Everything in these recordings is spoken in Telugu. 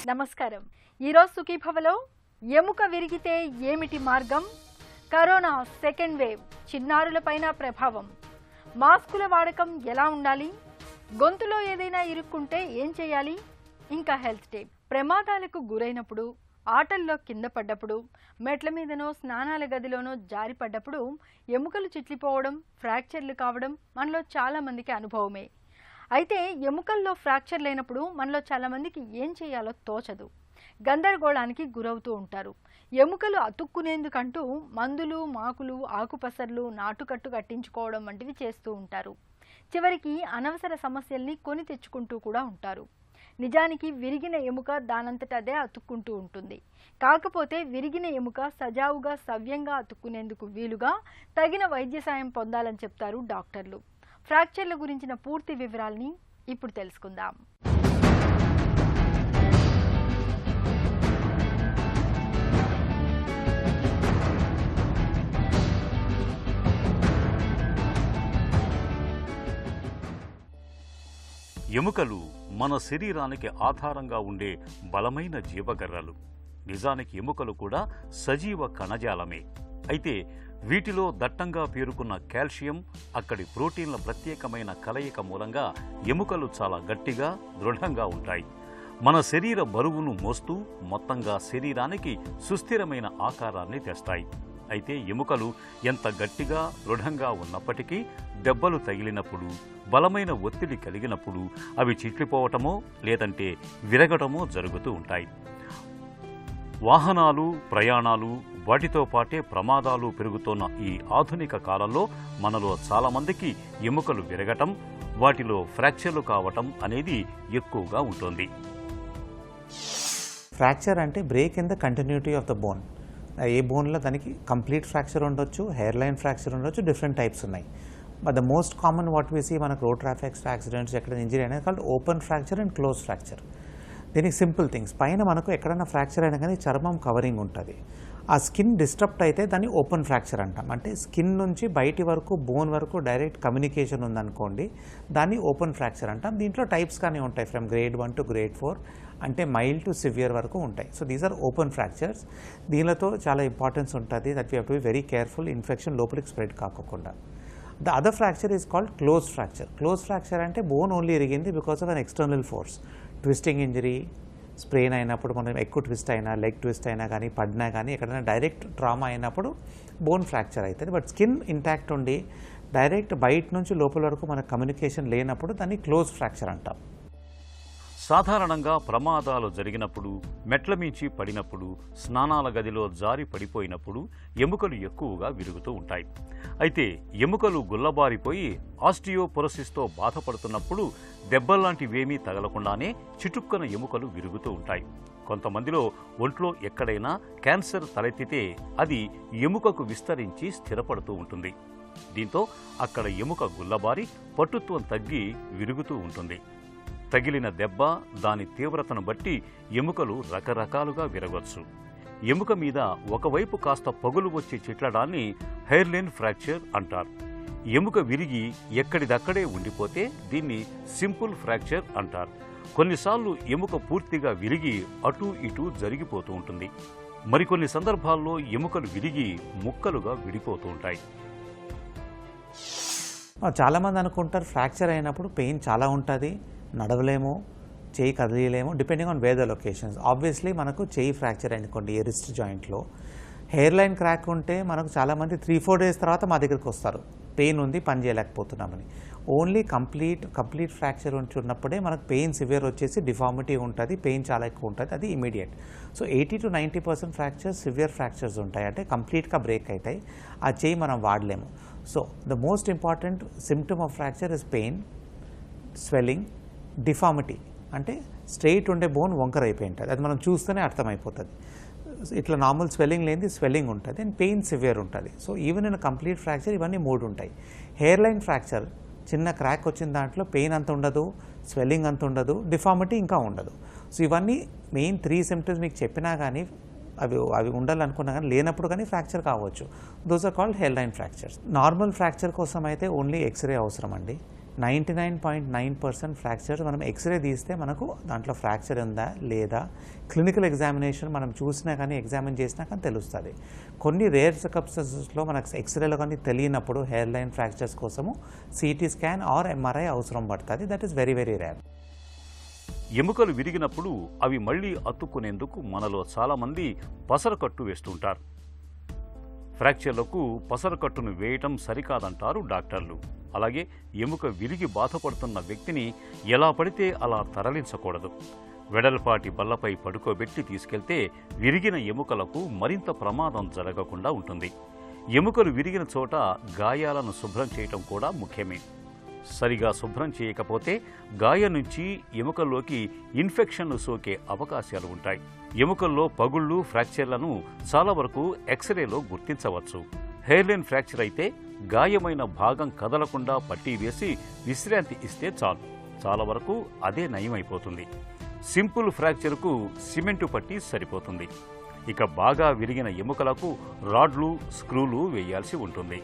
నమస్కారం. ఈరోజు సుఖీభవలో ఎముక విరిగితే ఏమిటి మార్గం, కరోనా సెకండ్ వేవ్ చిన్నారులపైన ప్రభావం, మాస్కుల వాడకం ఎలా ఉండాలి, గొంతులో ఏదైనా ఇరుక్కుంటే ఏం చేయాలి, ఇంకా హెల్త్ టిప్. ప్రమాదాలకు గురైనప్పుడు, ఆటల్లో కింద పడ్డప్పుడు, మెట్ల మీదనో స్నానాల గదిలోనో జారి పడ్డప్పుడు ఎముకలు చిట్లిపోవడం, ఫ్రాక్చర్లు కావడం మనలో చాలా మందికి అనుభవమే. అయితే ఎముకల్లో ఫ్రాక్చర్ లేనప్పుడు మనలో చాలామందికి ఏం చేయాలో తోచదు, గందరగోళానికి గురవుతూ ఉంటారు. ఎముకలు అతుక్కునేందుకంటూ మందులు, మాకులు, ఆకుపసర్లు, నాటుకట్టు కట్టించుకోవడం వంటివి చేస్తూ ఉంటారు. చివరికి అనవసర సమస్యల్ని కొని తెచ్చుకుంటూ కూడా ఉంటారు. నిజానికి విరిగిన ఎముక దానంతట అదే అతుక్కుంటూ ఉంటుంది. కాకపోతే విరిగిన ఎముక సజావుగా సవ్యంగా అతుక్కునేందుకు వీలుగా తగిన వైద్య సాయం పొందాలని చెప్తారు డాక్టర్లు. ఫ్రాక్చర్ల గురించిన పూర్తి వివరాల్ని ఇప్పుడు తెలుసుకుందాం. ఎముకలు మన శరీరానికి ఆధారంగా ఉండే బలమైన జీవగర్రలు. నిజానికి ఎముకలు కూడా సజీవ కణజాలమే. అయితే వీటిలో దట్టంగా పేరుకున్న కాల్షియం, అక్కడి ప్రోటీన్ల ప్రత్యేకమైన కలయిక మూలంగా ఎముకలు చాలా గట్టిగా, దృఢంగా ఉంటాయి. మన శరీర బరువును మోస్తూ మొత్తంగా శరీరానికి సుస్థిరమైన ఆకారాన్ని తెస్తాయి. అయితే ఎముకలు ఎంత గట్టిగా, దృఢంగా ఉన్నప్పటికీ దెబ్బలు తగిలినప్పుడు, బలమైన ఒత్తిడి కలిగినప్పుడు అవి చిట్లిపోవటమో లేదంటే విరగటమో జరుగుతూ ఉంటాయి. వాహనాలు, ప్రయాణాలు, వాటితో పాటే ప్రమాదాలు పెరుగుతున్న ఈ ఆధునిక కాలంలో మనలో చాలామందికి ఎముకలు విరగటం, వాటిలో ఫ్రాక్చర్లు కావటం అనేది ఎక్కువగా ఉంటుంది. ఫ్రాక్చర్ అంటే break in the continuity of the bone. ఏ బోన్లో దానికి కంప్లీట్ ఫ్రాక్చర్ ఉండొచ్చు, హెయిర్ లైన్ ఫ్రాక్చర్ ఉండొచ్చు, డిఫరెంట్ టైప్స్ ఉన్నాయి. But the most common what we see మనకు రోడ్ ట్రాఫిక్ యాక్సిడెంట్స్, ఎక్కడ ఇంజరీ అనేది called open fracture and close fracture. దీనికి సింపుల్ థింగ్స్, పైన మనకు ఎక్కడైనా ఫ్రాక్చర్ అయినా కానీ చర్మం కవరింగ్ ఉంటుంది. ఆ స్కిన్ డిస్టర్బ్ అయితే దాన్ని ఓపెన్ ఫ్రాక్చర్ అంటాం. అంటే స్కిన్ నుంచి బయటి వరకు, బోన్ వరకు డైరెక్ట్ కమ్యూనికేషన్ ఉందనుకోండి, దాన్ని ఓపెన్ ఫ్రాక్చర్ అంటాం. దీంట్లో టైప్స్ కానీ ఉంటాయి, ఫ్రమ్ గ్రేడ్ 1 టు గ్రేడ్ 4, అంటే మైల్డ్ టు సివియర్ వరకు ఉంటాయి. So these are open fractures. దీనితో చాలా ఇంపార్టెన్స్ ఉంటుంది, that we have to be very careful, infection లోపలికి స్ప్రెడ్ కాకుండా. The other fracture is called close fracture. Close fracture అంటే బోన్ ఓన్లీ ఇరిగింది because of an external force. Twisting injury, sprain అయినప్పుడు, మనం ఎక్కువ ట్విస్ట్ అయినా, లెగ్ ట్విస్ట్ అయినా కానీ, పడినా కానీ, ఎక్కడైనా డైరెక్ట్ ట్రామా అయినప్పుడు బోన్ ఫ్రాక్చర్ అవుతుంది. బట్ స్కిన్ ఇంటాక్ట్ ఉండి డైరెక్ట్ బయట నుంచి లోపల వరకు మనకు కమ్యూనికేషన్ లేనప్పుడు దాన్ని క్లోజ్ ఫ్రాక్చర్ అంటాం. సాధారణంగా ప్రమాదాలు జరిగినప్పుడు, మెట్ల మించి పడినప్పుడు, స్నానాల గదిలో జారి పడిపోయినప్పుడు ఎముకలు ఎక్కువగా విరుగుతూ ఉంటాయి. అయితే ఎముకలు గుల్లబారిపోయి ఆస్టియోపొరోసిస్తో బాధపడుతున్నప్పుడు దెబ్బల్లాంటివేమీ తగలకుండానే చిటుక్కన ఎముకలు విరుగుతూ ఉంటాయి. కొంతమందిలో ఒంట్లో ఎక్కడైనా క్యాన్సర్ తలెత్తితే అది ఎముకకు విస్తరించి స్థిరపడుతూ ఉంటుంది. దీంతో అక్కడ ఎముక గుల్లబారి పటుత్వం తగ్గి విరుగుతూ ఉంటుంది. తగిలిన దెబ్బ, దాని తీవ్రతను బట్టి ఎముకలు రకరకాలుగా విరగవచ్చు. ఎముక మీద ఒకవైపు కాస్త పగులు వచ్చి చిట్లడాన్ని హెయిర్ లైన్ ఫ్రాక్చర్ అంటారు. ఎముక విరిగి ఎక్కడిదక్కడే ఉండిపోతే దీన్ని సింపుల్ ఫ్రాక్చర్ అంటారు. కొన్నిసార్లు ఎముక పూర్తిగా విరిగి అటూ ఇటూ జరిగిపోతూ ఉంటుంది. మరికొన్ని సందర్భాల్లో ఎముకలు విరిగి ముక్కలుగా విడిపోతూ ఉంటాయి. చాలామంది అనుకుంటారు ఫ్రాక్చర్ అయినప్పుడు పెయిన్ చాలా ఉంటుంది, నడవలేము, చేయి కదిలేము, depending on where the locations. Obviously మనకు చేయి ఫ్రాక్చర్ అనుకోండి, రిస్ట్ జాయింట్లో హెయిర్ లైన్ క్రాక్ ఉంటే మనకు చాలామంది 3-4 డేస్ తర్వాత మా దగ్గరికి వస్తారు, పెయిన్ ఉంది, పని చేయలేకపోతున్నామని. ఓన్లీ కంప్లీట్ ఫ్రాక్చర్ ఉన్నప్పుడే మనకు పెయిన్ సివియర్ వచ్చేసి డిఫార్మిటీ ఉంటుంది, పెయిన్ చాలా ఎక్కువ ఉంటుంది, అది immediate. So 80 to 90% fractures severe fractures ఉంటాయి, అంటే కంప్లీట్గా బ్రేక్ అవుతాయి, ఆ చేయి మనం వాడలేము. So the most important symptom of fracture is pain, swelling, deformity, అంటే స్ట్రెయిట్ ఉండే బోన్ వంకర అయిపోయి ఉంటుంది, అది మనం చూస్తేనే అర్థమైపోతుంది. ఇట్లా నార్మల్ స్వెల్లింగ్ లేనిది స్వెల్లింగ్ ఉంటుంది అండ్ పెయిన్ సివియర్ ఉంటుంది. So even in complete fracture ఇవన్నీ 3 ఉంటాయి. హెయిర్ లైన్ ఫ్రాక్చర్ చిన్న క్రాక్ వచ్చిన దాంట్లో పెయిన్ అంత ఉండదు, స్వెల్లింగ్ అంత ఉండదు, డిఫార్మిటీ ఇంకా ఉండదు. సో ఇవన్నీ మెయిన్ 3 సిమ్టమ్స్ మీకు చెప్పినా కానీ అవి ఉండాలనుకున్నా కానీ లేనప్పుడు కానీ ఫ్రాక్చర్ కావచ్చు. Those are called hairline fractures. Normal fracture కోసం అయితే ఓన్లీ ఎక్స్రే అవసరం అండి. 99.9% ఫ్రాక్చర్స్ మనం ఎక్స్రే తీస్తే మనకు దాంట్లో ఫ్రాక్చర్ ఉందా లేదా క్లినికల్ ఎగ్జామినేషన్ మనం చూసినా కానీ ఎగ్జామిన్ చేసినా కానీ తెలుస్తుంది. కొన్ని రేర్ సర్కమ్స్టెన్సెస్లో మనకు ఎక్స్రేలో కానీ తెలియనప్పుడు హెయిర్ లైన్ ఫ్రాక్చర్స్ కోసము సిటీ స్కాన్ ఆర్ ఎంఆర్ఐ అవసరం పడుతుంది. That is very very rare. ఎముకలు విరిగినప్పుడు అవి మళ్లీ అతుక్కునేందుకు మనలో చాలామంది పసరకట్టు వేస్తుంటారు. ఫ్రాక్చర్లకు పసరకట్టును వేయటం సరికాదంటారు డాక్టర్లు. అలాగే ఎముక విరిగి బాధపడుతున్న వ్యక్తిని ఎలా పడితే అలా తరలించకూడదు. వెడల్పాటి బల్లపై పడుకోబెట్టి తీసుకెళ్తే విరిగిన ఎముకలకు మరింత ప్రమాదం జరగకుండా ఉంటుంది. ఎముకలు విరిగిన చోట గాయాలను శుభ్రం చేయటం కూడా ముఖ్యమే. సరిగా శుభ్రం చేయకపోతే గాయం నుంచి ఎముకల్లోకి ఇన్ఫెక్షన్లు సోకే అవకాశాలు ఉంటాయి. ఎముకల్లో పగుళ్ళు, ఫ్రాక్చర్లను చాలా వరకు ఎక్స్రేలో గుర్తించవచ్చు. హెయిర్లైన్ ఫ్రాక్చర్ అయితే గాయమైన భాగం కదలకుండా పట్టీ వేసి విశ్రాంతి ఇస్తే చాలు. చాలా వరకు అదే నయమైపోతుంది. సింపుల్ ఫ్రాక్చర్కు సిమెంటు పట్టి సరిపోతుంది. ఇక బాగా విరిగిన ఎముకలకు రాడ్లు, స్క్రూలు వేయాల్సి ఉంటుంది.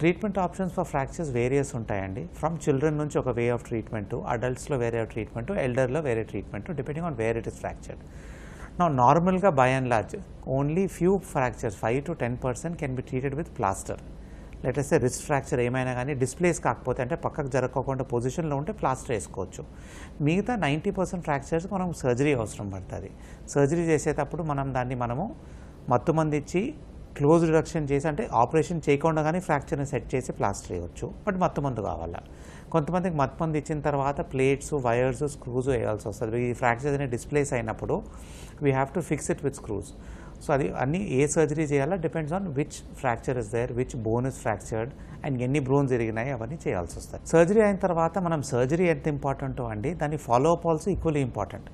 Treatment options for fractures various ఉంటాయండి. ఫ్రమ్ చిల్డ్రన్ నుంచి ఒక వే ఆఫ్ ట్రీట్మెంట్, అడల్ట్స్లో వేరే ట్రీట్మెంట్, ఎల్డర్లో వేరే treatment, depending on where it is fractured. నార్మల్గా by and large only few fractures 5 to 10% can be treated with plaster. Latest wrist fracture ఏమైనా కానీ డిస్ప్లేస్ కాకపోతే అంటే పక్కకు జరగకుండా పొజిషన్లో ఉంటే ప్లాస్టర్ వేసుకోవచ్చు. మిగతా 90% ఫ్రాక్చర్స్కి మనం సర్జరీ అవసరం పడుతుంది. సర్జరీ చేసేటప్పుడు మనము మత్తుమంది ఇచ్చి క్లోజ్ రిడక్షన్ చేసి, అంటే ఆపరేషన్ చేయకుండా కానీ ఫ్రాక్చర్ని సెట్ చేసి ప్లాస్టర్ వేయవచ్చు. బట్ మత్తుమందు కావాలా. కొంతమందికి మత్తుమంది ఇచ్చిన తర్వాత ప్లేట్స్, వైర్స్, స్క్రూస్ వేయాల్సి వస్తుంది. ఈ ఫ్రాక్చర్ అనేది డిస్ప్లేస్ అయినప్పుడు we have to fix it with screws. So అది అన్ని ఏ సర్జరీ చేయాలా depends on which fracture is there, which bone is fractured and ఎన్ని బోన్స్ ఎరిగినాయి అవన్నీ చేయాల్సి వస్తాయి. సర్జరీ అయిన తర్వాత మనం సర్జరీ ఎంత ఇంపార్టెంటో అండి, దాని follow up also equally important.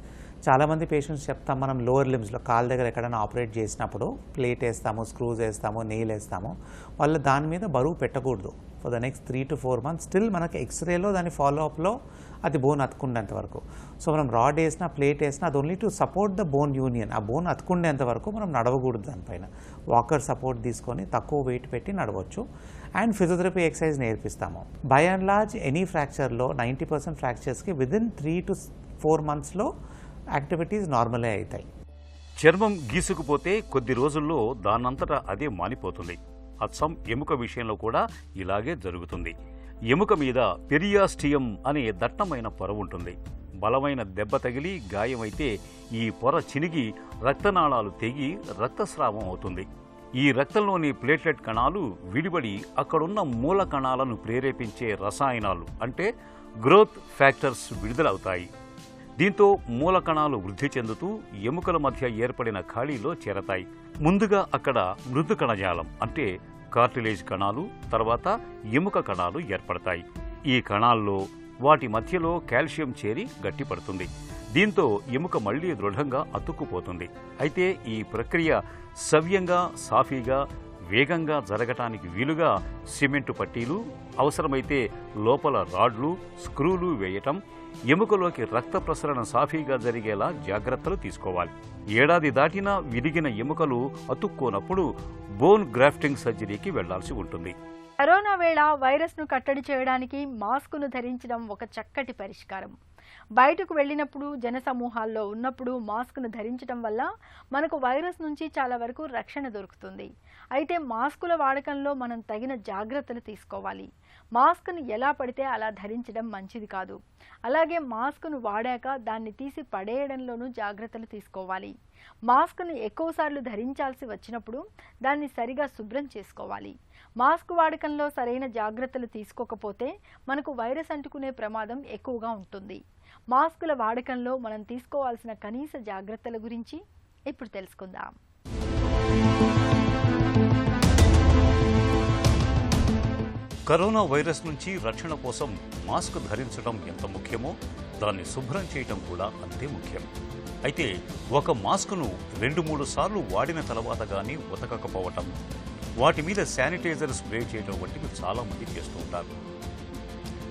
చాలామంది పేషెంట్స్ చెప్తాం, మనం లోవర్ లిమ్స్లో కాళ్ళ దగ్గర ఎక్కడైనా ఆపరేట్ చేసినప్పుడు ప్లేట్ వేస్తాము, స్క్రూస్ వేస్తాము, నెయిల్ వేస్తాము, వాళ్ళు దాని మీద బరువు పెట్టకూడదు for the next 3 to 4 months. Still మనకి ఎక్స్రేలో దాని ఫాలోఅప్లో అది బోన్ అతుకునేంత వరకు. సో మనం రాడ్ వేసినా, ప్లేట్ వేసినా అది only to support the bone union. ఆ బోన్ అతుకునేంత వరకు మనం నడవకూడదు. దానిపైన వాకర్ సపోర్ట్ తీసుకొని తక్కువ వెయిట్ పెట్టి నడవచ్చు. అండ్ ఫిజియోథెరపీ ఎక్సర్సైజ్ నేర్పిస్తాము. బై అండ్ లార్జ్ ఎనీ ఫ్రాక్చర్లో 90% ఫ్రాక్చర్స్కి విదిన్ 3 to 4 monthsలో యాక్టివిటీస్ నార్మలే అవుతాయి. చర్మం గీసుకుపోతే కొద్ది రోజుల్లో దానంతటా అదే మానిపోతుంది. అచ్చం ఎముక విషయంలో కూడా ఇలాగే జరుగుతుంది. ఎముక మీద పెరియాస్టియం అనే దట్టమైన పొర ఉంటుంది. బలమైన దెబ్బ తగిలి గాయమైతే ఈ పొర చినిగి రక్తనాళాలు తెగి రక్తస్రావం అవుతుంది. ఈ రక్తంలోని ప్లేట్లెట్ కణాలు విడిబడి అక్కడున్న మూల కణాలను ప్రేరేపించే రసాయనాలు అంటే గ్రోత్ ఫ్యాక్టర్స్ విడుదలవుతాయి. దీంతో మూల కణాలు వృద్ధి చెందుతూ ఎముకల మధ్య ఏర్పడిన ఖాళీలో చేరతాయి. ముందుగా అక్కడ మృదు కణజాలం అంటే కార్టిలేజ్ కణాలు, తర్వాత ఎముక కణాలు ఏర్పడతాయి. ఈ కణాల్లో వాటి మధ్యలో కాల్షియం చేరి గట్టిపడుతుంది. దీంతో ఎముక మళ్లీ దృఢంగా అతుక్కుపోతుంది. అయితే ఈ ప్రక్రియ సవ్యంగా, సాఫీగా, వేగంగా జరగటానికి వీలుగా సిమెంటు పట్టీలు, అవసరమైతే లోపల రాడ్లు, స్క్రూలు వేయటం, ఎముకలోకి రక్త ప్రసరణ సాఫీగా జరిగేలా జాగ్రత్తలు తీసుకోవాలి. ఏడాది దాటినా విరిగిన ఎముకలు అతుక్కోనప్పుడు బోన్ గ్రాఫ్టింగ్ సర్జరీకి వెళ్లాల్సి ఉంటుంది. కరోనా వేళ వైరస్ను కట్టడి చేయడానికి మాస్కును ధరించడం ఒక చక్కటి పరిష్కారం. బయటకు వెళ్ళినప్పుడు, జనసమూహాల్లో ఉన్నప్పుడు మాస్కును ధరించడం వల్ల మనకు వైరస్ నుంచి చాలా వరకు రక్షణ దొరుకుతుంది. అయితే మాస్కుల వాడకంలో మనం తగిన జాగ్రత్తలు తీసుకోవాలి. మాస్క్ను ఎలా పడితే అలా ధరించడం మంచిది కాదు. అలాగే మాస్క్ను వాడాక దాన్ని తీసి పడేయడంలోనూ జాగ్రత్తలు తీసుకోవాలి. మాస్క్ను ఎక్కువసార్లు ధరించాల్సి వచ్చినప్పుడు దాన్ని సరిగా శుభ్రం చేసుకోవాలి. మాస్క్ వాడకంలో సరైన జాగ్రత్తలు తీసుకోకపోతే మనకు వైరస్ అంటుకునే ప్రమాదం ఎక్కువగా ఉంటుంది. మాస్కుల వాడకంలో మనం తీసుకోవాల్సిన కనీస జాగ్రత్తల గురించి ఇప్పుడు తెలుసుకుందాం. కరోనా వైరస్ నుంచి రక్షణ కోసం మాస్క్ ధరించడం ఎంత ముఖ్యమో దాన్ని శుభ్రం చేయడం కూడా అంతే ముఖ్యం. అయితే ఒక మాస్కును 2-3 సార్లు వాడిన తర్వాత కానీ ఉతకకపోవటం, వాటి మీద శానిటైజర్ స్ప్రే చేయడం వంటివి చాలామంది చేస్తూ ఉంటారు.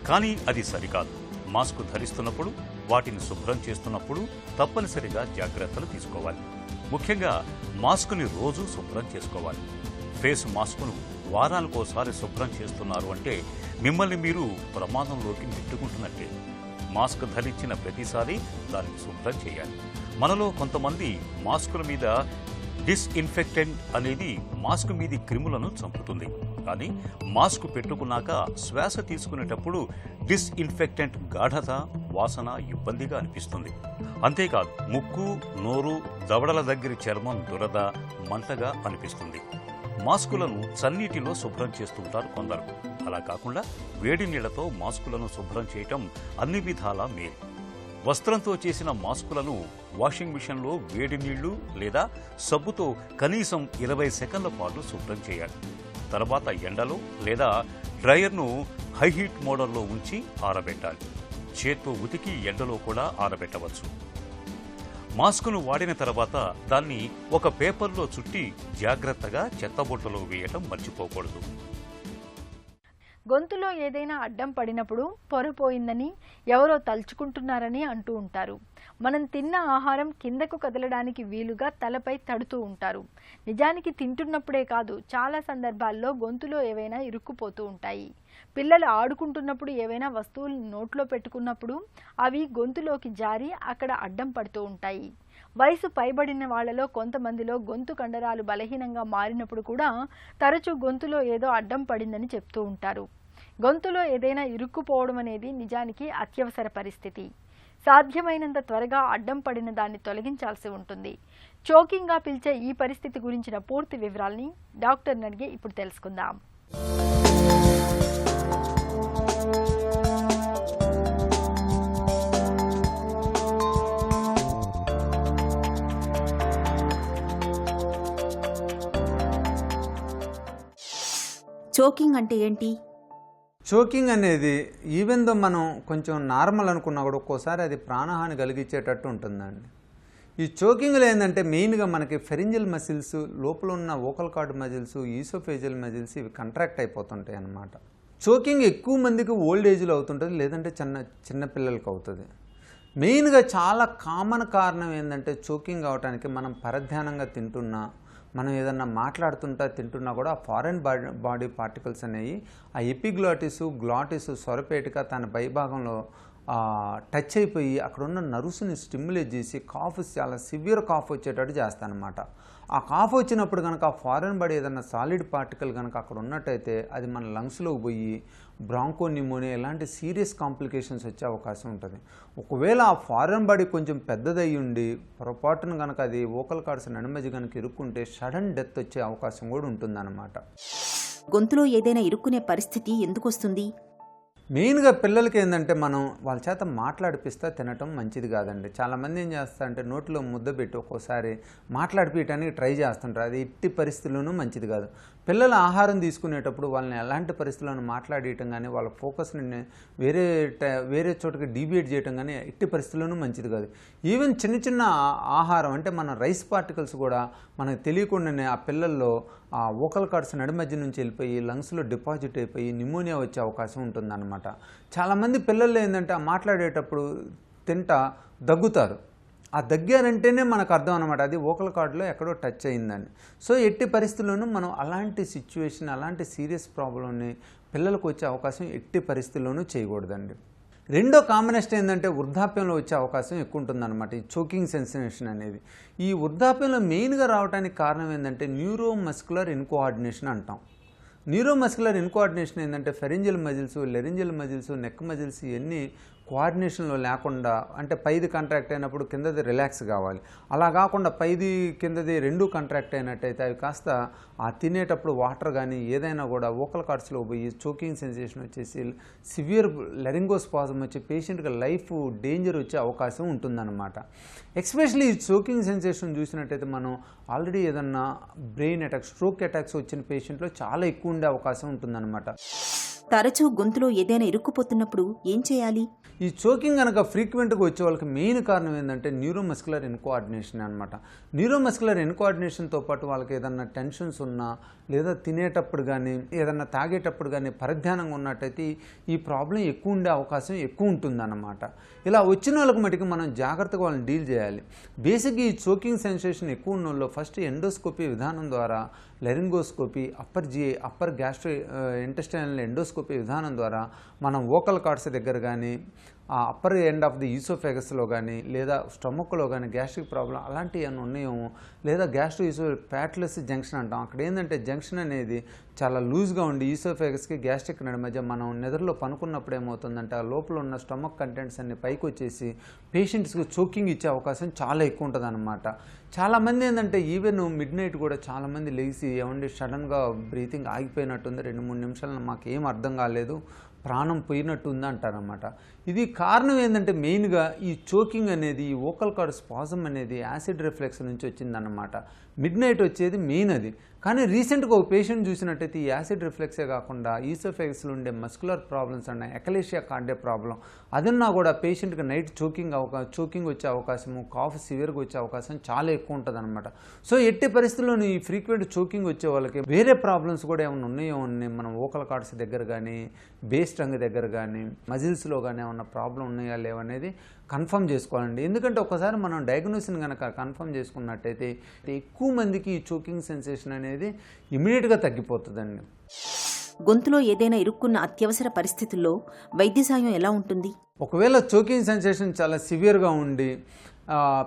కానీ అది సరికాదు. మాస్క్ ధరిస్తున్నప్పుడు, వాటిని శుభ్రం చేస్తున్నప్పుడు తప్పనిసరిగా జాగ్రత్తలు తీసుకోవాలి. ముఖ్యంగా మాస్కుని రోజు శుభ్రం చేసుకోవాలి. ఫేస్ మాస్కును వారానికోసారి శుభ్రం చేస్తున్నారు అంటే మిమ్మల్ని మీరు ప్రమాదంలోకి నెట్టుకుంటున్నట్టే. మాస్క్ ధరించిన ప్రతిసారి దాన్ని శుభ్రం చేయాలి. మనలో కొంతమంది మాస్కుల మీద డిస్ఇన్ఫెక్టెంట్ అనేది మాస్క్ మీది క్రిములను చంపుతుంది. కానీ మాస్క్ పెట్టుకున్నాక శ్వాస తీసుకునేటప్పుడు డిస్ఇన్ఫెక్టెంట్ గాఢత, వాసన ఇబ్బందిగా అనిపిస్తుంది. అంతేకాదు ముక్కు, నోరు, దవడల దగ్గర చర్మం దురద, మంటగా అనిపిస్తుంది. మాస్కులను చన్నీటిలో శుభ్రం చేస్తుంటారు కొందరు. అలా కాకుండా వేడి నీళ్లతో మాస్కులను శుభ్రం చేయటం అన్ని విధాలా మేలు. వస్త్రంతో చేసిన మాస్కులను వాషింగ్ మిషన్లో వేడి నీళ్లు లేదా సబ్బుతో కనీసం 20 సెకన్ల పాటు శుభ్రం చేయాలి. తర్వాత ఎండలో లేదా డ్రయర్ను హై హీట్ మోడల్లో ఉంచి ఆరబెట్టాలి. చేత్తో ఉతికి ఎండలో కూడా ఆరబెట్టవచ్చు. మాస్కును వాడిన తర్వాత దాన్ని ఒక పేపర్లో చుట్టి జాగ్రత్తగా చెత్తబుట్టలో వేయటం మర్చిపోకూడదు. గొంతులో ఏదైనా అడ్డం పడినప్పుడు పొరపోయిందని ఎవరో తలుచుకుంటున్నారని అంటూ ఉంటారు. మనం తిన్న ఆహారం కిందకు కదలడానికి వీలుగా తలపై తడుతూ ఉంటారు. నిజానికి తింటున్నప్పుడే కాదు, చాలా సందర్భాల్లో గొంతులో ఏవైనా ఇరుక్కుపోతూ ఉంటాయి. పిల్లలు ఆడుకుంటున్నప్పుడు ఏవైనా వస్తువులు నోట్లో పెట్టుకున్నప్పుడు అవి గొంతులోకి జారి అక్కడ అడ్డం పడుతూ ఉంటాయి. వయసు పైబడిన వాళ్లలో కొంతమందిలో గొంతు కండరాలు బలహీనంగా మారినప్పుడు కూడా తరచూ గొంతులో ఏదో అడ్డం పడిందని చెప్తూ ఉంటారు. గొంతులో ఏదైనా ఇరుక్కుపోవడం అనేది నిజానికి అత్యవసర పరిస్థితి. సాధ్యమైనంత త్వరగా అడ్డం పడిన దాన్ని తొలగించాల్సి ఉంటుంది. చోకింగ్గా పిలిచే ఈ పరిస్థితి గురించిన పూర్తి వివరాల్ని డాక్టర్ని అడిగి ఇప్పుడు తెలుసుకుందాం. చోకింగ్ అంటే ఏంటి? చోకింగ్ అనేది ఈవెన్ దో మనం కొంచెం నార్మల్ అనుకున్నా కూడా ఒక్కోసారి అది ప్రాణహాని కలిగించేటట్టు ఉంటుందండి. ఈ చోకింగ్లో ఏంటంటే మెయిన్గా మనకి ఫెరింజియల్ మసిల్స్, లోపల ఉన్న vocal cord muscles, oesophageal muscles ఇవి కంట్రాక్ట్ అయిపోతుంటాయి అన్నమాట. చోకింగ్ ఎక్కువ మందికి ఓల్డ్ ఏజ్లో అవుతుంటుంది, లేదంటే చిన్న పిల్లలకి అవుతుంది. మెయిన్గా చాలా కామన్ కారణం ఏంటంటే చోకింగ్ అవడానికి మనం పరధ్యానంగా తింటున్నా, మనం ఏదన్నా మాట్లాడుతుంటా తింటున్నా కూడా ఆ ఫారెన్ బాడీ పార్టికల్స్ అనేవి ఆ ఎపిగ్లాటిస్, గ్లాటిస్, స్వరపేటిక తన పైభాగంలో టచ్ అయిపోయి అక్కడ ఉన్న నర్వ్స్ని స్టిమ్యులేట్ చేసి కాఫ్, చాలా సివియర్ కాఫ్ వచ్చేటట్టు చేస్తానమాట. ఆ కాఫ్ వచ్చినప్పుడు కనుక ఆ ఫారెన్ బాడీ ఏదన్నా సాలిడ్ పార్టికల్ కనుక అక్కడ ఉన్నట్టయితే అది మన లంగ్స్లోకి పోయి బ్రాంకో న్యూమోనియా ఇలాంటి సీరియస్ కాంప్లికేషన్స్ వచ్చే అవకాశం ఉంటుంది. ఒకవేళ ఆ ఫారెన్ బాడీ కొంచెం పెద్దదయ్యి ఉండి పొరపాటున కనుక అది వోకల్ కార్డ్స్ నడుమధ్య కనుక ఇరుక్కుంటే సడన్ డెత్ వచ్చే అవకాశం కూడా ఉంటుందన్నమాట. గొంతులో ఏదైనా ఇరుక్కునే పరిస్థితి ఎందుకు వస్తుంది? మెయిన్గా పిల్లలకి ఏంటంటే మనం వాళ్ళ చేత మాట్లాడిపిస్తా తినటం మంచిది కాదండి. చాలామంది ఏం చేస్తారంటే నోట్లో ముద్ద పెట్టి ఒక్కోసారి మాట్లాడిపించడానికి ట్రై చేస్తుంటారు. అది ఎట్టి పరిస్థితుల్లోనూ మంచిది కాదు. పిల్లలు ఆహారం తీసుకునేటప్పుడు వాళ్ళని ఎలాంటి పరిస్థితులను మాట్లాడేయటం కానీ వాళ్ళ ఫోకస్ని వేరే చోటకి డీవియేట్ చేయటం కానీ ఎట్టి పరిస్థితుల్లోనూ మంచిది కాదు. ఈవెన్ చిన్న ఆహారం అంటే మన రైస్ పార్టికల్స్ కూడా మనకు తెలియకుండానే ఆ పిల్లల్లో ఆ వోకల్ కార్డ్స్ నడిమధ్య నుంచి వెళ్ళిపోయి లంగ్స్లో డిపాజిట్ అయిపోయి న్యూమోనియా వచ్చే అవకాశం ఉంటుందన్నమాట. చాలామంది పిల్లలు ఏంటంటే మాట్లాడేటప్పుడు తింటా దగ్గుతారు. ఆ దగ్గారంటేనే మనకు అర్థం అనమాట అది వోకల్ కార్డ్లో ఎక్కడో టచ్ అయిందని. సో ఎట్టి పరిస్థితుల్లోనూ మనం అలాంటి సిచ్యువేషన్, అలాంటి సీరియస్ ప్రాబ్లంని పిల్లలకు వచ్చే అవకాశం ఎట్టి పరిస్థితుల్లోనూ చేయకూడదండి. రెండో కాంబినేషన్ ఏంటంటే వృద్ధాప్యంలో వచ్చే అవకాశం ఎక్కువ ఉంటుందన్నమాట ఈ చోకింగ్ సెన్సేషన్ అనేది. ఈ వృద్ధాప్యంలో మెయిన్గా రావడానికి కారణం ఏంటంటే న్యూరోమస్కులర్ ఇన్కోఆర్డినేషన్ అంటాం. న్యూరోమస్కులర్ ఇన్కోఆర్డినేషన్ ఏంటంటే pharyngeal muscles, laryngeal muscles, neck muscles ఇవన్నీ కోఆర్డినేషన్లో లేకుండా, అంటే పైది కాంట్రాక్ట్ అయినప్పుడు కిందది రిలాక్స్ కావాలి. అలా కాకుండా పైది కిందది రెండు కాంట్రాక్ట్ అయినట్టయితే అవి కాస్త ఆ తినేటప్పుడు వాటర్ కానీ ఏదైనా కూడా వోకల్ కార్డ్స్లో పోయి చోకింగ్ సెన్సేషన్ వచ్చేసి సివియర్ లెరింగోస్పాజం వచ్చి పేషెంట్కి లైఫ్ డేంజర్ వచ్చే అవకాశం ఉంటుందన్నమాట. ఎస్పెషల్లీ ఈ చోకింగ్ సెన్సేషన్ చూసినట్టయితే మనం ఆల్రెడీ ఏదన్నా బ్రెయిన్ అటాక్, స్ట్రోక్ అటాక్స్ వచ్చిన పేషెంట్లో చాలా ఎక్కువ ఉండే అవకాశం ఉంటుందన్నమాట. తరచూ గొంతులో ఏదైనా ఇరుక్కుపోతున్నప్పుడు ఏం చేయాలి? ఈ చోకింగ్ కనుక ఫ్రీక్వెంట్గా వచ్చే వాళ్ళకి మెయిన్ కారణం ఏంటంటే న్యూరోమస్కులర్ ఇన్కోఆర్డినేషన్ అనమాట. న్యూరోమస్కులర్ ఇన్కోఆర్డినేషన్తో పాటు వాళ్ళకి ఏదన్నా టెన్షన్స్ ఉన్నా, లేదా తినేటప్పుడు కానీ ఏదన్నా తాగేటప్పుడు కానీ పరధ్యానంగా ఉన్నట్టయితే ఈ ప్రాబ్లం ఎక్కువ ఉండే అవకాశం ఎక్కువ ఉంటుందన్నమాట. ఇలా వచ్చిన వాళ్ళకి మటుకు మనం జాగ్రత్తగా వాళ్ళని డీల్ చేయాలి. బేసిక్గా ఈ చోకింగ్ సెన్సేషన్ ఎక్కువ ఉన్న వాళ్ళు ఫస్ట్ ఎండోస్కోపీ విధానం ద్వారా laryngoscopy, upper gastro intestinal endoscopy విధానం ద్వారా మనం వోకల్ కార్డ్స్ దగ్గర కానీ ఆ అప్పర్ ఎండ్ ఆఫ్ ది ఈసోఫెగస్లో కానీ లేదా స్టమక్లో కానీ గ్యాస్ట్రిక్ ప్రాబ్లం అలాంటివి ఏమైనా ఉన్నాయేమో, లేదా గ్యాస్ట్రో ప్యాట్లెస్ జంక్షన్ అంటాం. అక్కడ ఏంటంటే జంక్షన్ అనేది చాలా లూజ్గా ఉండి ఈసోఫెగస్కి గ్యాస్ట్రిక్ నడి మధ్య మనం నిద్రలో పనుకున్నప్పుడు ఏమవుతుందంటే ఆ లోపల ఉన్న స్టమక్ కంటెంట్స్ అన్ని పైకి వచ్చేసి పేషెంట్స్కి చోకింగ్ ఇచ్చే అవకాశం చాలా ఎక్కువ ఉంటుంది అన్నమాట. చాలామంది ఏంటంటే ఈవెన్ మిడ్ నైట్ కూడా చాలామంది లేచి ఏమండి సడన్గా బ్రీతింగ్ ఆగిపోయినట్టుంది, 2-3 నిమిషాలు మాకు ఏం అర్థం కాలేదు, ప్రాణం పోయినట్టు ఉంది అంటారనమాట. ఇది కారణం ఏంటంటే మెయిన్గా ఈ చోకింగ్ అనేది, ఈ వోకల్ కార్డ్ స్పాజం అనేది యాసిడ్ రిఫ్లెక్స్ నుంచి వచ్చిందన్నమాట. మిడ్ నైట్ వచ్చేది మెయిన్ అది. కానీ రీసెంట్గా ఒక పేషెంట్ చూసినట్టయితే ఈ యాసిడ్ రిఫ్లెక్సే కాకుండా ఈసోఫెగస్లో ఉండే మస్కులర్ ప్రాబ్లమ్స్ అన్న ఎకలేషియా కార్డే ప్రాబ్లం అదన్నా కూడా పేషెంట్కి నైట్ చోకింగ్ వచ్చే అవకాశము, కాఫ్ సివియర్గా వచ్చే అవకాశం చాలా ఎక్కువ ఉంటుంది అనమాట. సో ఎట్టి పరిస్థితుల్లోనూ ఈ ఫ్రీక్వెంట్ చోకింగ్ వచ్చే వాళ్ళకి వేరే ప్రాబ్లమ్స్ కూడా ఏమైనా ఉన్నాయో మనం వోకల్ కార్డ్స్ దగ్గర కానీ, బేస్ టంగ్ దగ్గర కానీ, మజిల్స్లో కానీ ఏమన్నా ప్రాబ్లం ఉన్నాయా లేవనేది కన్ఫర్మ్ చేసుకోవాలండి. ఎందుకంటే ఒకసారి మనం డయాగ్నోసిస్ కనుక కన్ఫర్మ్ చేసుకున్నట్టయితే ఎక్కువ మందికి ఈ చోకింగ్ సెన్సేషన్ అనేది ఇమీడియట్గా తగ్గిపోతుందండి. గొంతులో ఏదైనా ఇరుక్కున్న అత్యవసర పరిస్థితుల్లో వైద్య సాయం ఎలా ఉంటుంది? ఒకవేళ చోకింగ్ సెన్సేషన్ చాలా సివియర్గా ఉండి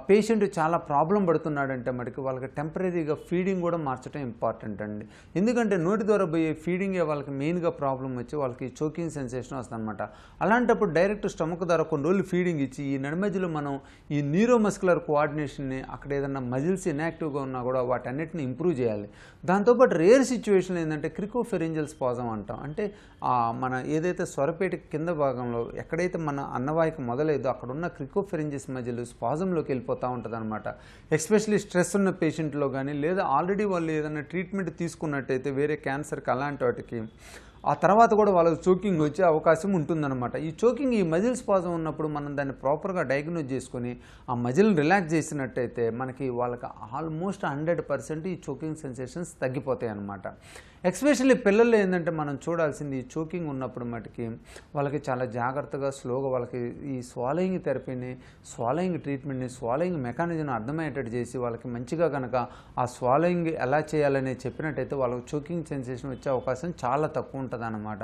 పేషెంట్ చాలా ప్రాబ్లం పడుతున్నాడంటే మటుకు వాళ్ళకి టెంపరీగా ఫీడింగ్ కూడా మార్చడం ఇంపార్టెంట్ అండి. ఎందుకంటే నోటి ద్వారా పోయే ఫీడింగే వాళ్ళకి మెయిన్గా ప్రాబ్లం వచ్చి వాళ్ళకి చోకింగ్ సెన్సేషన్ వస్తుంది అనమాట. అలాంటప్పుడు డైరెక్ట్ స్టమక్ ద్వారా కొన్ని రోజులు ఫీడింగ్ ఇచ్చి ఈ నడిమధ్యలో మనం ఈ న్యూరోమస్కులర్ కోఆర్డినేషన్ని, అక్కడ ఏదైనా మజిల్స్ ఇన్యాక్టివ్గా ఉన్నా కూడా వాటన్నిటిని ఇంప్రూవ్ చేయాలి. దాంతోపాటు రేర్ సిచ్యువేషన్ ఏంటంటే క్రికోఫెరింజియల్ స్పాజం అంటాం. అంటే మన ఏదైతే స్వరపేట కింద భాగంలో ఎక్కడైతే మన అన్నవాయిక మొదలైదో అక్కడ ఉన్న క్రికోఫెరింజియస్ మజిల్ స్పాజంలోకి వెళ్ళిపోతూ ఉంటుంది అనమాట. ఎస్పెషలీ స్ట్రెస్ ఉన్న పేషెంట్లో కానీ, లేదా ఆల్రెడీ వాళ్ళు ఏదైనా ట్రీట్మెంట్ తీసుకున్నట్టయితే వేరే క్యాన్సర్కి అలాంటి వాటికి ఆ తర్వాత కూడా వాళ్ళకి చోకింగ్ వచ్చే అవకాశం ఉంటుందన్నమాట. ఈ చోకింగ్, ఈ మజిల్ స్పాజం ఉన్నప్పుడు మనం దాన్ని ప్రాపర్గా డయాగ్నోజ్ చేసుకొని ఆ మజిల్ని రిలాక్స్ చేసినట్టయితే మనకి వాళ్ళకి ఆల్మోస్ట్ 100% ఈ చోకింగ్ సెన్సేషన్స్ తగ్గిపోతాయి అన్నమాట. ఎస్పెషల్లీ పిల్లల్లో ఏంటంటే మనం చూడాల్సింది ఈ చోకింగ్ ఉన్నప్పుడు మటుకి వాళ్ళకి చాలా జాగ్రత్తగా స్లోగా వాళ్ళకి ఈ స్వాలోయింగ్ థెరపీని, స్వాలోయింగ్ ట్రీట్మెంట్ని, స్వాలోయింగ్ మెకానిజం అర్థమయ్యేటట్టు చేసి వాళ్ళకి మంచిగా కనుక ఆ స్వాలోయింగ్ ఎలా చేయాలని చెప్పినట్టయితే వాళ్ళకి చోకింగ్ సెన్సేషన్ వచ్చే అవకాశం చాలా తక్కువ ఉంటుంది అన్నమాట.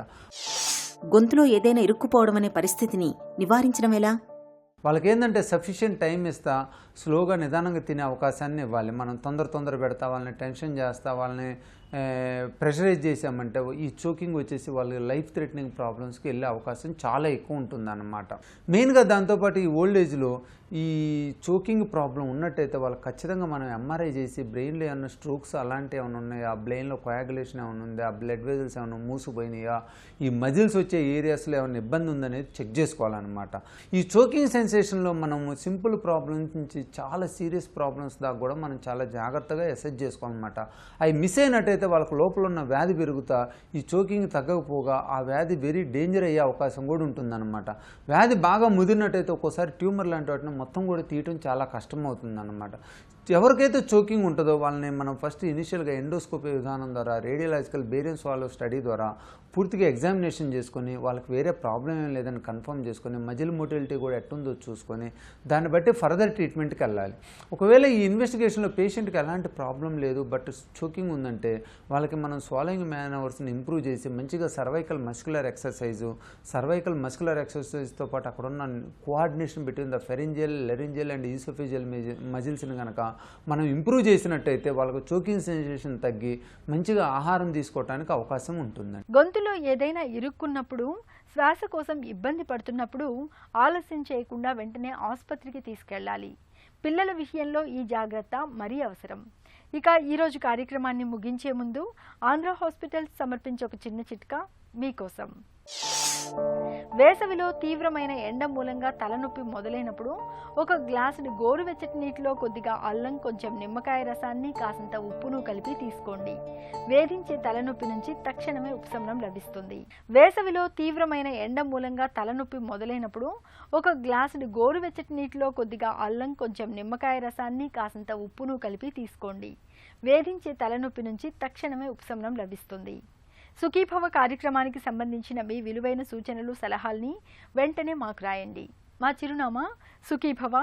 గొంతులో ఏదైనా ఇరుక్కుపోవడం అనే పరిస్థితిని నివారించడం ఎలా? వాళ్ళకి ఏంటంటే సఫిషియెంట్ టైం ఇస్తా, స్లోగా నిదానంగా తినే అవకాశాన్ని ఇవ్వాలి. మనం తొందర పెడతా, వాళ్ళని టెన్షన్ చేస్తా, వాళ్ళని ప్రెషరైజ్ చేసామంటే ఈ చోకింగ్ వచ్చేసి వాళ్ళకి లైఫ్ థ్రెటనింగ్ ప్రాబ్లమ్స్కి వెళ్ళే అవకాశం చాలా ఎక్కువ ఉంటుందన్నమాట. మెయిన్గా దాంతోపాటు ఈ ఓల్డ్ ఏజ్లో ఈ చోకింగ్ ప్రాబ్లం ఉన్నట్టయితే వాళ్ళకి ఖచ్చితంగా మనం ఎంఆర్ఐ చేసి బ్రెయిన్లో ఏమైనా స్ట్రోక్స్ అలాంటివి ఏమైనా ఉన్నాయా, బ్రెయిన్లో కోయాగులేషన్ ఏమైనా ఉందా, బ్లడ్ వెజల్స్ ఏమైనా మూసిపోయినాయా, ఈ మజిల్స్ వచ్చే ఏరియాస్లో ఏమైనా ఇబ్బంది ఉందనేది చెక్ చేసుకోవాలన్నమాట. ఈ చోకింగ్ సెన్సేషన్లో మనము సింపుల్ ప్రాబ్లమ్స్ నుంచి చాలా సీరియస్ ప్రాబ్లమ్స్ దాకా కూడా మనం చాలా జాగ్రత్తగా అసెస్ చేసుకోవాలన్నమాట. అవి మిస్ అయినట్టయితే వాళ్ళకి లోపల ఉన్న వ్యాధి పెరుగుతా ఈ చోకింగ్ తగ్గకపోగా ఆ వ్యాధి వెరీ డేంజర్ అయ్యే అవకాశం కూడా ఉంటుందన్నమాట. వ్యాధి బాగా ముదిరినట్టయితే ఒక్కోసారి ట్యూమర్ లాంటి వాటిని మొత్తం కూడా తీయటం చాలా కష్టమవుతుందన్నమాట. ఎవరికైతే చోకింగ్ ఉంటుందో వాళ్ళని మనం ఫస్ట్ ఇనిషియల్గా ఎండోస్కోపీ విధానం ద్వారా, రేడియలాజికల్ బేరియన్ స్వాలో స్టడీ ద్వారా పూర్తిగా ఎగ్జామినేషన్ చేసుకొని వాళ్ళకి వేరే ప్రాబ్లం ఏం లేదని కన్ఫర్మ్ చేసుకొని మజిల్ మోటిలిటీ కూడా ఎట్టుందో చూసుకొని దాన్ని బట్టి ఫర్దర్ ట్రీట్మెంట్కి వెళ్ళాలి. ఒకవేళ ఈ ఇన్వెస్టిగేషన్లో పేషెంట్కి ఎలాంటి ప్రాబ్లం లేదు బట్ చోకింగ్ ఉందంటే వాళ్ళకి మనం స్వాలోయింగ్ మేనవర్స్ని ఇంప్రూవ్ చేసి మంచిగా సర్వైకల్ మస్కులర్ ఎక్సర్సైజ్తో పాటు అక్కడ ఉన్న coordination between the pharyngeal, laryngeal and oesophageal మజిల్స్ని కనుక మనం ఇంప్రూవ్ చేసినట్టయితే వాళ్ళకు చోకింగ్ సెన్సేషన్ తగ్గి మంచిగా ఆహారం తీసుకోవడానికి అవకాశం ఉంటుందండి. గొంతులో ఏదైనా ఇరుక్కున్నప్పుడు, శ్వాస కోసం ఇబ్బంది పడుతున్నప్పుడు ఆలస్యం చేయకుండా వెంటనే ఆసుపత్రికి తీసుకెళ్ళాలి. పిల్లల విషయంలో ఈ జాగ్రత్త మరీ అవసరం. ఇక ఈరోజు కార్యక్రమాన్ని ముగించే ముందు ఆంధ్ర హాస్పిటల్స్ సమర్పించే ఒక చిన్న చిట్కా మీకోసం. వేసవిలో తీవ్రమైన ఎండ మూలంగా తలనొప్పి మొదలైనప్పుడు ఒక గ్లాసుని గోరువెచ్చటి నీటిలో కొద్దిగా అల్లం, కొంచెం నిమ్మకాయ రసాన్ని, కాసంత ఉప్పును కలిపి తీసుకోండి. వేధించే తలనొప్పి నుంచి తక్షణమే ఉపశమనం లభిస్తుంది. వేసవిలో తీవ్రమైన ఎండ మూలంగా తలనొప్పి మొదలైనప్పుడు ఒక గ్లాసుని గోరువెచ్చటి నీటిలో కొద్దిగా అల్లం, కొంచెం నిమ్మకాయ రసాన్ని, కాసంత ఉప్పును కలిపి తీసుకోండి. వేధించే తలనొప్పి నుంచి తక్షణమే ఉపశమనం లభిస్తుంది. సుఖీభవ కార్యక్రమానికి సంబంధించిన మీ విలువైన సూచనలు, సలహాల్ని వెంటనే మాకు రాయండి. మా చిరునామా Sukhibhava,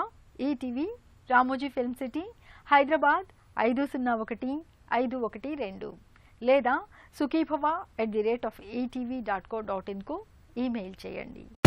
ETV, Ramoji film city, Hyderabad 501 512 లేదా sukhibhava@etv.co.in కు ఈమెయిల్ చేయండి.